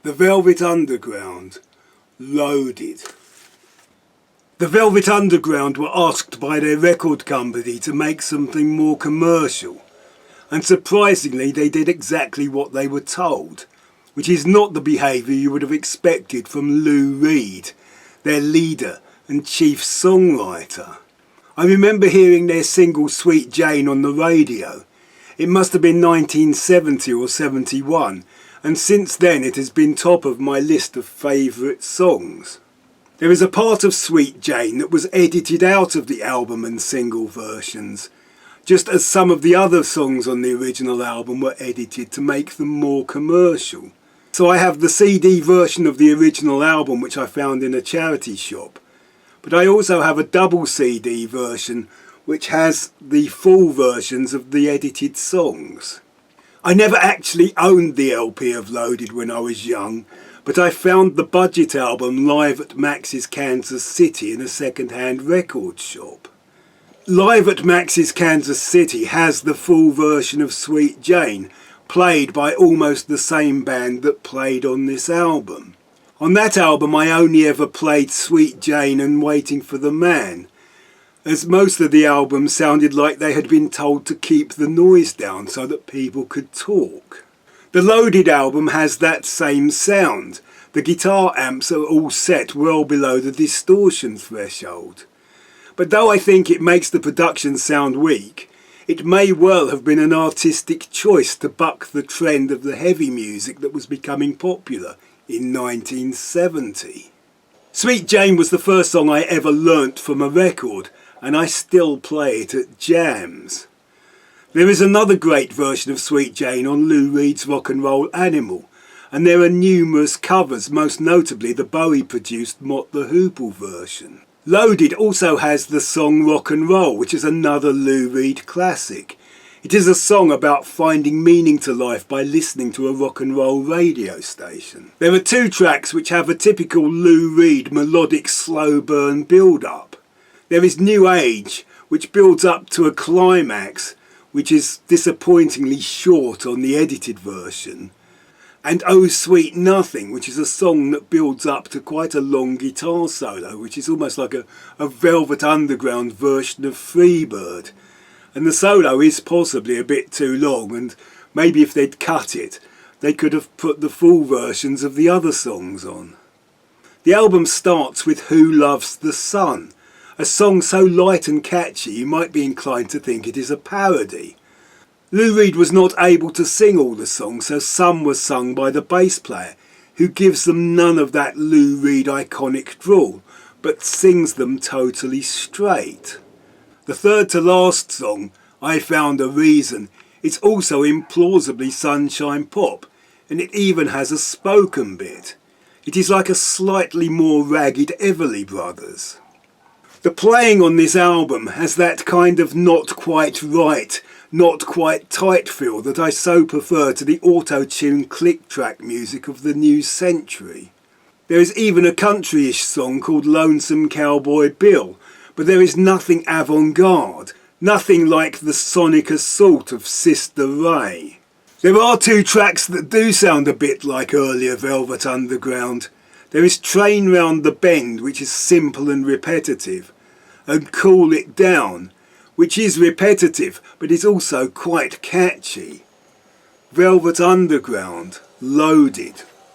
The Velvet Underground, Loaded. The Velvet Underground were asked by their record company to make something more commercial, and surprisingly they did exactly what they were told, which is not the behaviour you would have expected from Lou Reed, their leader and chief songwriter. I remember hearing their single Sweet Jane on the radio. It must have been 1970 or 71, and since then it has been top of my list of favourite songs. There is a part of Sweet Jane that was edited out of the album and single versions, just as some of the other songs on the original album were edited to make them more commercial. So I have the CD version of the original album which I found in a charity shop, but I also have a double CD version which has the full versions of the edited songs. I never actually owned the LP of Loaded when I was young, but I found the budget album Live at Max's Kansas City in a second-hand record shop. Live at Max's Kansas City has the full version of Sweet Jane, played by almost the same band that played on this album. On that album I only ever played Sweet Jane and Waiting for the Man, as most of the album sounded like they had been told to keep the noise down so that people could talk. The Loaded album has that same sound. The guitar amps are all set well below the distortion threshold. But though I think it makes the production sound weak, it may well have been an artistic choice to buck the trend of the heavy music that was becoming popular in 1970. Sweet Jane was the first song I ever learnt from a record, and I still play it at jams. There is another great version of Sweet Jane on Lou Reed's Rock and Roll Animal, and there are numerous covers, most notably the Bowie-produced Mott the Hoople version. Loaded also has the song Rock and Roll, which is another Lou Reed classic. It is a song about finding meaning to life by listening to a rock and roll radio station. There are two tracks which have a typical Lou Reed melodic slow burn build-up. There is New Age, which builds up to a climax, which is disappointingly short on the edited version, and Oh Sweet Nothing, which is a song that builds up to quite a long guitar solo, which is almost like a Velvet Underground version of Freebird. And the solo is possibly a bit too long, and maybe if they'd cut it, they could have put the full versions of the other songs on. The album starts with Who Loves the Sun, a song so light and catchy you might be inclined to think it is a parody. Lou Reed was not able to sing all the songs, so some were sung by the bass player, who gives them none of that Lou Reed iconic drawl, but sings them totally straight. The third to last song, I Found a Reason, is also implausibly sunshine pop, and it even has a spoken bit. It is like a slightly more ragged Everly Brothers. The playing on this album has that kind of not quite right, not quite tight feel that I so prefer to the auto-tune click-track music of the new century. There is even a country-ish song called Lonesome Cowboy Bill, but there is nothing avant-garde, nothing like the sonic assault of Sister Ray. There are two tracks that do sound a bit like earlier Velvet Underground. There is Train Round the Bend, which is simple and repetitive, and Cool It Down, which is repetitive but is also quite catchy. Velvet Underground, Loaded.